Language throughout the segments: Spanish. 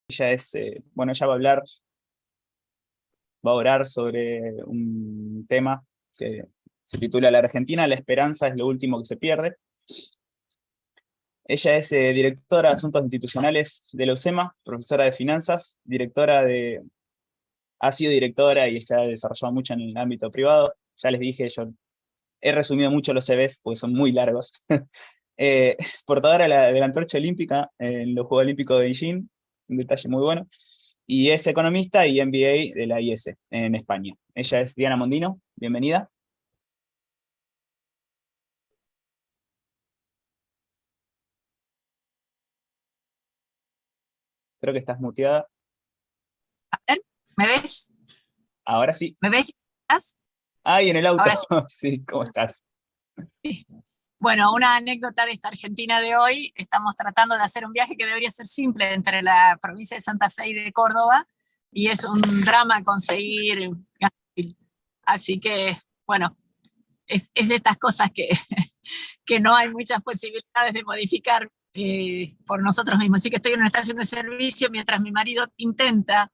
Ella es, bueno, ella va a orar sobre un tema que se titula La Argentina, la esperanza es lo último que se pierde. Ella es directora de Asuntos Institucionales de la UCEMA, profesora de finanzas, ha sido directora y se ha desarrollado mucho en el ámbito privado. Ya les dije, yo he resumido mucho los CVs porque son muy largos. Eh, Portadora de la antorcha olímpica en los Juegos Olímpicos de Beijing, un detalle muy bueno. Y es economista y MBA de la IS en España. Ella es Diana Mondino, bienvenida. Creo que estás muteada. A ver, ¿me ves? Ahora sí. ¿Me ves? ¿Estás? ¡Ay, en el auto! Ahora sí. Sí, ¿cómo estás? Bueno, una anécdota de esta Argentina de hoy. Estamos tratando de hacer un viaje que debería ser simple entre la provincia de Santa Fe y de Córdoba, y es un drama conseguir gasoil. Así que, bueno, es de estas cosas que no hay muchas posibilidades de modificar por nosotros mismos. Así que estoy en una estación de servicio mientras mi marido intenta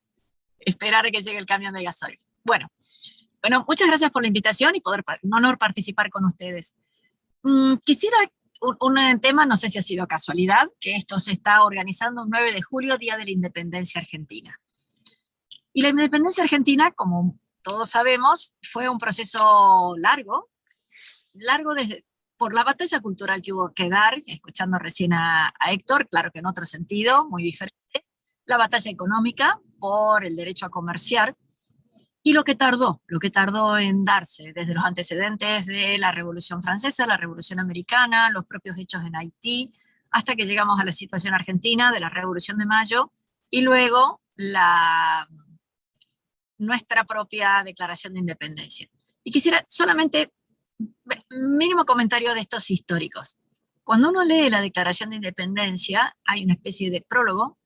esperar a que llegue el camión de gasoil. Bueno, muchas gracias por la invitación y un honor participar con ustedes. Quisiera un tema, no sé si ha sido casualidad, que esto se está organizando un 9 de julio, Día de la Independencia Argentina. Y la independencia argentina, como todos sabemos, fue un proceso largo por la batalla cultural que hubo que dar, escuchando recién a Héctor, claro que en otro sentido, muy diferente, la batalla económica por el derecho a comerciar, y lo que tardó en darse desde los antecedentes de la Revolución Francesa, la Revolución Americana, los propios hechos en Haití, hasta que llegamos a la situación argentina de la Revolución de Mayo, y luego nuestra propia Declaración de Independencia. Y quisiera solamente mínimo comentario de estos históricos. Cuando uno lee la Declaración de Independencia, hay una especie de prólogo,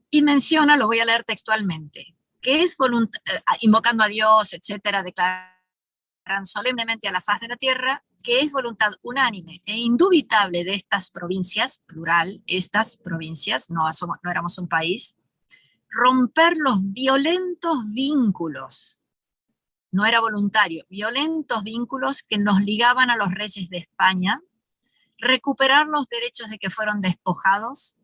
y menciona, lo voy a leer textualmente, que es invocando a Dios, etcétera, declaran solemnemente a la faz de la tierra que es voluntad unánime e indubitable de estas provincias, plural, estas provincias, no éramos un país, romper los violentos vínculos, no era voluntario, violentos vínculos que nos ligaban a los reyes de España, recuperar los derechos de que fueron despojados,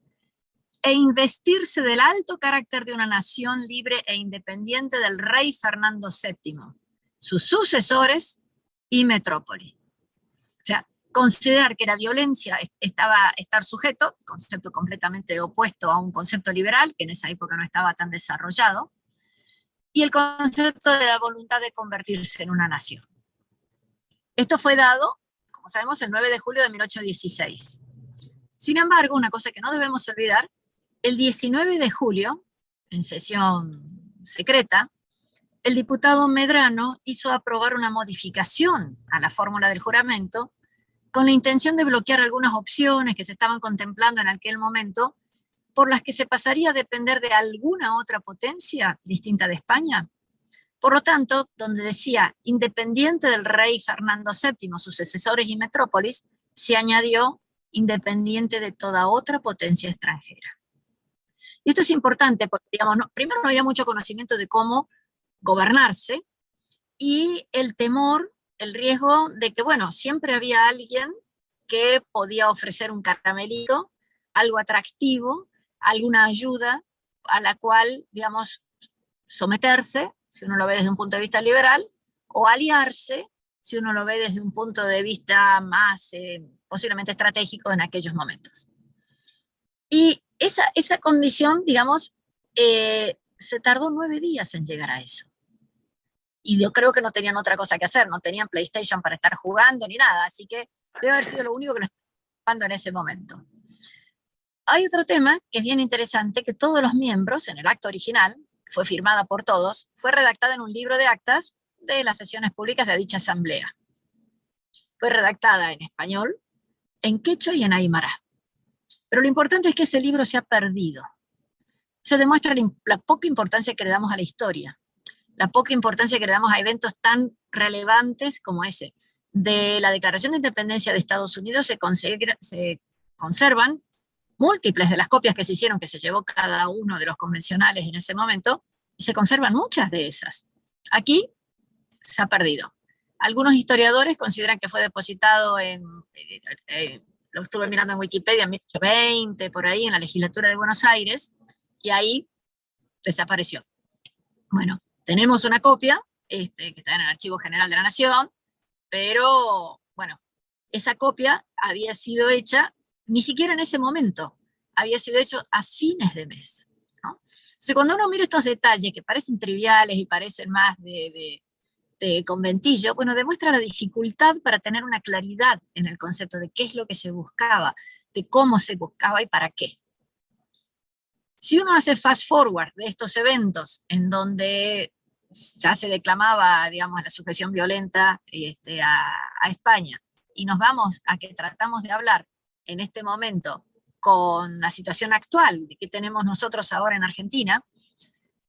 e investirse del alto carácter de una nación libre e independiente del rey Fernando VII, sus sucesores y metrópoli. O sea, considerar que la violencia estar sujeto, concepto completamente opuesto a un concepto liberal, que en esa época no estaba tan desarrollado, y el concepto de la voluntad de convertirse en una nación. Esto fue dado, como sabemos, el 9 de julio de 1816. Sin embargo, una cosa que no debemos olvidar, el 19 de julio, en sesión secreta, el diputado Medrano hizo aprobar una modificación a la fórmula del juramento con la intención de bloquear algunas opciones que se estaban contemplando en aquel momento, por las que se pasaría a depender de alguna otra potencia distinta de España. Por lo tanto, donde decía independiente del rey Fernando VII, sus sucesores y metrópolis, se añadió independiente de toda otra potencia extranjera. Y esto es importante porque, digamos, primero no había mucho conocimiento de cómo gobernarse, y el temor, el riesgo de que, bueno, siempre había alguien que podía ofrecer un caramelito, algo atractivo, alguna ayuda a la cual, digamos, someterse, si uno lo ve desde un punto de vista liberal, o aliarse, si uno lo ve desde un punto de vista más posiblemente estratégico en aquellos momentos. Y esa condición, digamos, se tardó 9 días en llegar a eso. Y yo creo que no tenían otra cosa que hacer, no tenían PlayStation para estar jugando ni nada, así que debe haber sido lo único que nos estaba jugando en ese momento. Hay otro tema que es bien interesante, que todos los miembros, en el acta original, fue firmada por todos, fue redactada en un libro de actas de las sesiones públicas de dicha asamblea. Fue redactada en español, en quechua y en aymara. Pero lo importante es que ese libro se ha perdido. Se demuestra la poca importancia que le damos a la historia, la poca importancia que le damos a eventos tan relevantes como ese. De la Declaración de Independencia de Estados Unidos se conservan múltiples de las copias que se hicieron, que se llevó cada uno de los convencionales en ese momento, y se conservan muchas de esas. Aquí se ha perdido. Algunos historiadores consideran que fue depositado lo estuve mirando en Wikipedia, en 1820, por ahí, en la legislatura de Buenos Aires, y ahí desapareció. Bueno, tenemos una copia que está en el Archivo General de la Nación, pero bueno, esa copia había sido hecha, ni siquiera en ese momento, había sido hecho a fines de mes, ¿no? Entonces, cuando uno mira estos detalles que parecen triviales y parecen más de conventillo, bueno, demuestra la dificultad para tener una claridad en el concepto de qué es lo que se buscaba, de cómo se buscaba y para qué. Si uno hace fast forward de estos eventos en donde ya se declamaba, digamos, la sujeción violenta a España, y nos vamos a que tratamos de hablar en este momento con la situación actual de que tenemos nosotros ahora en Argentina,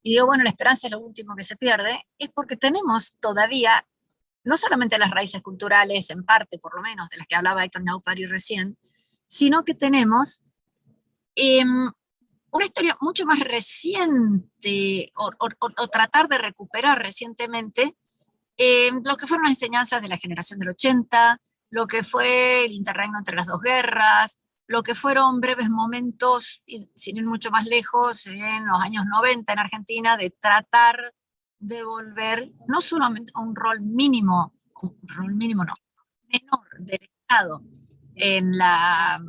y digo, bueno, la esperanza es lo último que se pierde, es porque tenemos todavía, no solamente las raíces culturales, en parte por lo menos, de las que hablaba Héctor Naupari recién, sino que tenemos una historia mucho más reciente, o tratar de recuperar recientemente, lo que fueron las enseñanzas de la generación del 80, lo que fue el interregno entre las dos guerras, lo que fueron breves momentos, sin ir mucho más lejos, en los años 90 en Argentina, de tratar de volver no solamente a un rol mínimo no, menor del Estado en la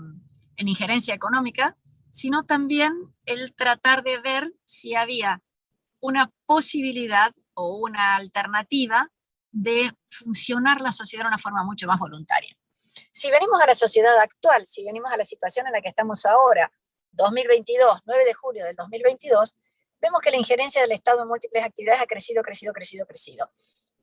en injerencia económica, sino también el tratar de ver si había una posibilidad o una alternativa de funcionar la sociedad de una forma mucho más voluntaria. Si venimos a la sociedad actual, si venimos a la situación en la que estamos ahora, 2022, 9 de julio del 2022, vemos que la injerencia del Estado en múltiples actividades ha crecido.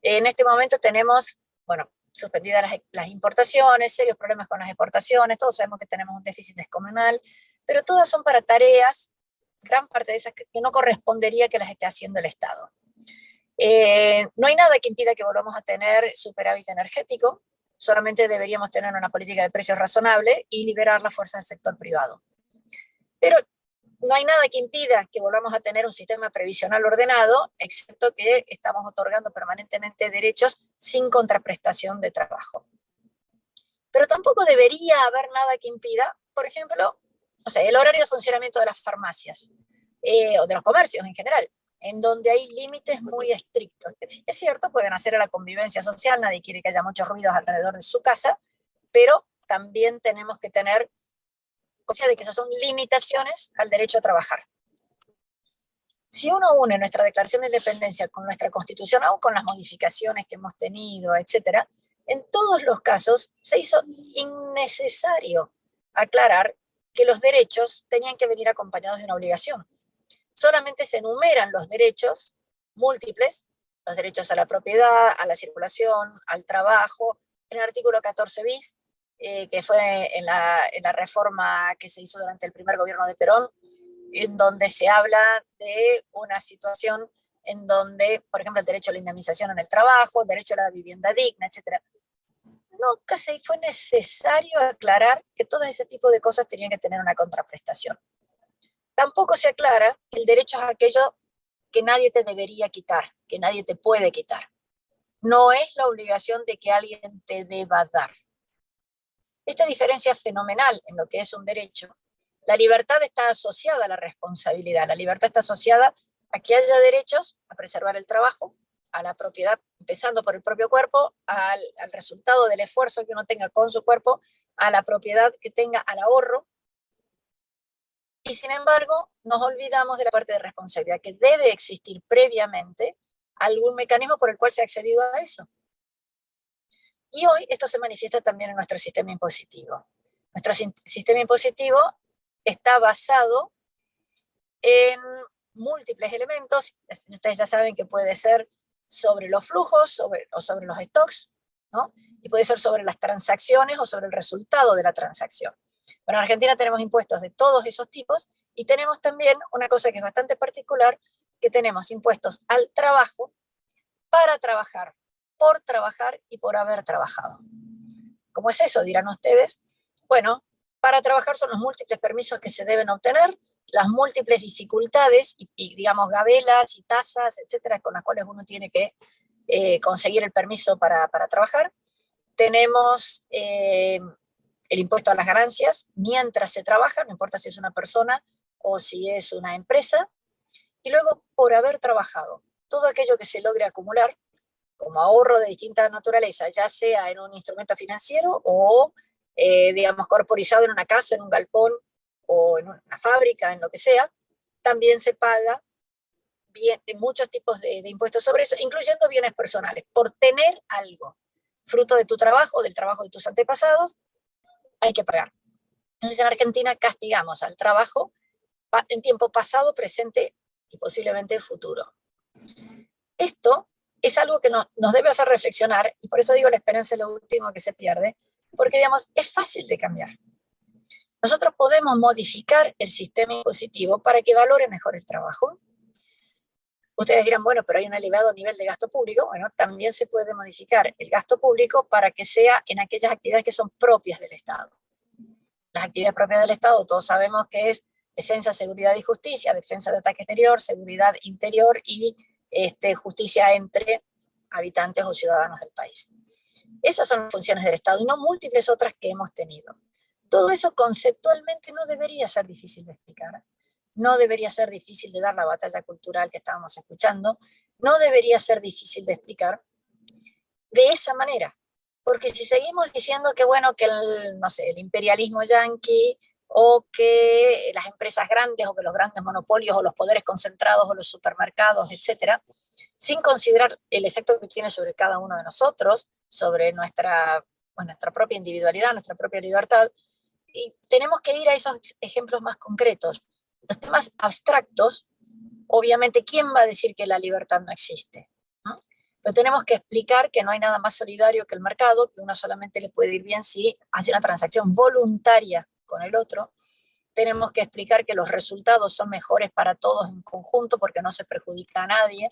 En este momento tenemos, bueno, suspendidas las importaciones, serios problemas con las exportaciones, todos sabemos que tenemos un déficit descomunal, pero todas son para tareas, gran parte de esas que no correspondería que las esté haciendo el Estado. No hay nada que impida que volvamos a tener superávit energético, solamente deberíamos tener una política de precios razonable y liberar la fuerza del sector privado. Pero no hay nada que impida que volvamos a tener un sistema previsional ordenado, excepto que estamos otorgando permanentemente derechos sin contraprestación de trabajo. Pero tampoco debería haber nada que impida, por ejemplo, el horario de funcionamiento de las farmacias o de los comercios en general, en donde hay límites muy estrictos. Es cierto, pueden hacer a la convivencia social, nadie quiere que haya muchos ruidos alrededor de su casa, pero también tenemos que tener conciencia de que esas son limitaciones al derecho a trabajar. Si uno une nuestra Declaración de Independencia con nuestra Constitución, aún con las modificaciones que hemos tenido, etcétera, en todos los casos se hizo innecesario aclarar que los derechos tenían que venir acompañados de una obligación. Solamente se enumeran los derechos múltiples, los derechos a la propiedad, a la circulación, al trabajo, en el artículo 14 bis, que fue en la reforma que se hizo durante el primer gobierno de Perón, en donde se habla de una situación en donde, por ejemplo, el derecho a la indemnización en el trabajo, el derecho a la vivienda digna, etc. Nunca se fue necesario aclarar que todo ese tipo de cosas tenían que tener una contraprestación. Tampoco se aclara que el derecho es aquello que nadie te debería quitar, que nadie te puede quitar. No es la obligación de que alguien te deba dar. Esta diferencia es fenomenal en lo que es un derecho. La libertad está asociada a la responsabilidad. La libertad está asociada a que haya derechos a preservar el trabajo, a la propiedad, empezando por el propio cuerpo, al resultado del esfuerzo que uno tenga con su cuerpo, a la propiedad que tenga, al ahorro. Y sin embargo, nos olvidamos de la parte de responsabilidad, que debe existir previamente algún mecanismo por el cual se ha accedido a eso. Y hoy esto se manifiesta también en nuestro sistema impositivo. Nuestro sistema impositivo está basado en múltiples elementos. Ustedes ya saben que puede ser sobre los flujos o sobre los stocks, ¿no? Y puede ser sobre las transacciones o sobre el resultado de la transacción. Bueno, en Argentina tenemos impuestos de todos esos tipos y tenemos también una cosa que es bastante particular, que tenemos impuestos al trabajo, para trabajar, por trabajar y por haber trabajado. ¿Cómo es eso? Dirán ustedes. Bueno, para trabajar son los múltiples permisos que se deben obtener, las múltiples dificultades y digamos, gabelas y tasas, etcétera, con las cuales uno tiene que conseguir el permiso para trabajar. Tenemos el impuesto a las ganancias mientras se trabaja, no importa si es una persona o si es una empresa. Y luego, por haber trabajado, todo aquello que se logre acumular como ahorro de distinta naturaleza, ya sea en un instrumento financiero o, digamos, corporizado en una casa, en un galpón o en una fábrica, en lo que sea, también se paga bien, muchos tipos de impuestos sobre eso, incluyendo bienes personales. Por tener algo fruto de tu trabajo, del trabajo de tus antepasados, hay que pagar. Entonces en Argentina castigamos al trabajo en tiempo pasado, presente y posiblemente futuro. Esto es algo que nos debe hacer reflexionar, y por eso digo la esperanza es lo último que se pierde, porque digamos, es fácil de cambiar. Nosotros podemos modificar el sistema impositivo para que valore mejor el trabajo. Ustedes dirán, bueno, pero hay un elevado nivel de gasto público. Bueno, también se puede modificar el gasto público para que sea en aquellas actividades que son propias del Estado. Las actividades propias del Estado, todos sabemos que es defensa, seguridad y justicia, defensa de ataque exterior, seguridad interior y justicia entre habitantes o ciudadanos del país. Esas son las funciones del Estado y no múltiples otras que hemos tenido. Todo eso conceptualmente no debería ser difícil de explicar, no debería ser difícil de dar la batalla cultural que estábamos escuchando, no debería ser difícil de explicar de esa manera. Porque si seguimos diciendo que, bueno, que el imperialismo yanqui o que las empresas grandes o que los grandes monopolios o los poderes concentrados o los supermercados, etcétera, sin considerar el efecto que tiene sobre cada uno de nosotros, sobre nuestra propia individualidad, nuestra propia libertad, y tenemos que ir a esos ejemplos más concretos. Los temas abstractos, obviamente, ¿quién va a decir que la libertad no existe? ¿No? Pero tenemos que explicar que no hay nada más solidario que el mercado, que uno solamente le puede ir bien si hace una transacción voluntaria con el otro. Tenemos que explicar que los resultados son mejores para todos en conjunto porque no se perjudica a nadie,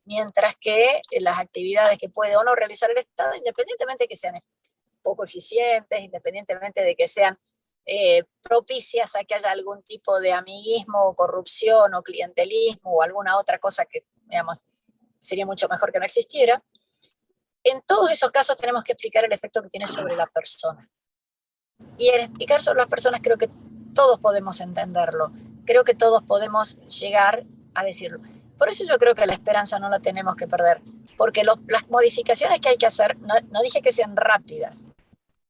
mientras que las actividades que puede o no realizar el Estado, independientemente de que sean poco eficientes, independientemente de que sean propicias a que haya algún tipo de amiguismo o corrupción o clientelismo o alguna otra cosa que, digamos, sería mucho mejor que no existiera. En todos esos casos tenemos que explicar el efecto que tiene sobre la persona. Y al explicar sobre las personas creo que todos podemos entenderlo. Creo que todos podemos llegar a decirlo. Por eso yo creo que la esperanza no la tenemos que perder. Porque las modificaciones que hay que hacer, no dije que sean rápidas,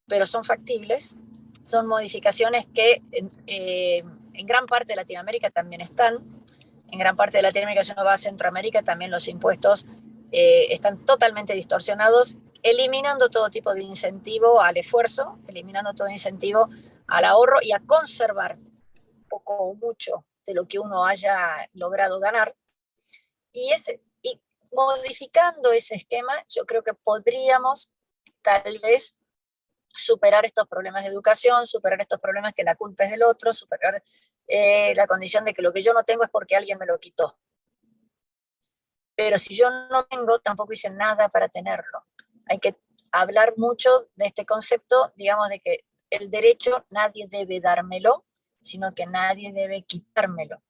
pero son factibles. Son modificaciones que en gran parte de Latinoamérica también están. En gran parte de Latinoamérica, si uno va a Centroamérica, también los impuestos están totalmente distorsionados, eliminando todo tipo de incentivo al esfuerzo, eliminando todo incentivo al ahorro y a conservar poco o mucho de lo que uno haya logrado ganar. Y modificando ese esquema, yo creo que podríamos tal vez superar estos problemas de educación, superar estos problemas que la culpa es del otro, superar la condición de que lo que yo no tengo es porque alguien me lo quitó. Pero si yo no tengo, tampoco hice nada para tenerlo. Hay que hablar mucho de este concepto, digamos, de que el derecho nadie debe dármelo, sino que nadie debe quitármelo.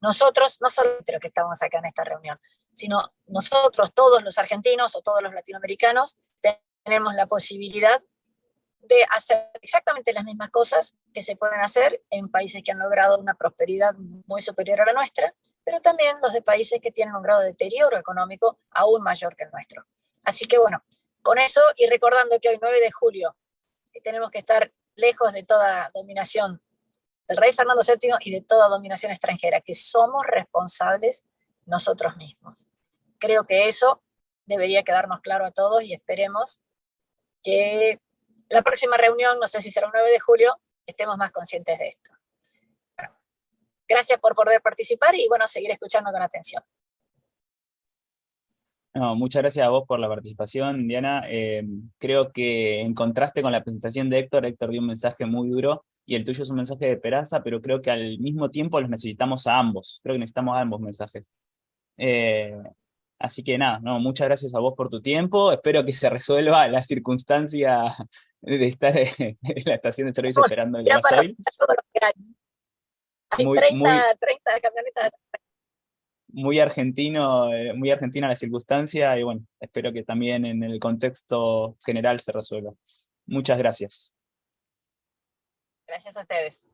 Nosotros, no solo los que estamos acá en esta reunión, sino nosotros, todos los argentinos o todos los latinoamericanos, tenemos la posibilidad de hacer exactamente las mismas cosas que se pueden hacer en países que han logrado una prosperidad muy superior a la nuestra, pero también los de países que tienen un grado de deterioro económico aún mayor que el nuestro. Así que bueno, con eso y recordando que hoy 9 de julio tenemos que estar lejos de toda dominación del rey Fernando VII y de toda dominación extranjera, que somos responsables nosotros mismos. Creo que eso debería quedarnos claro a todos y esperemos que la próxima reunión, no sé si será el 9 de julio, estemos más conscientes de esto. Bueno, gracias por poder participar y bueno, seguir escuchando con atención. No, muchas gracias a vos por la participación, Diana. Creo que en contraste con la presentación de Héctor dio un mensaje muy duro y el tuyo es un mensaje de esperanza, pero creo que al mismo tiempo los necesitamos a ambos. Creo que necesitamos a ambos mensajes. Así que nada, no, muchas gracias a vos por tu tiempo. Espero que se resuelva la circunstancia de estar en la estación de servicio Vamos, esperando el mira para gasoil. afuera todo lo que hay. Hay Muy, 30, muy, 30 camionetas. muy argentino, muy argentina la circunstancia, y bueno, espero que también en el contexto general se resuelva. Muchas gracias. Gracias a ustedes.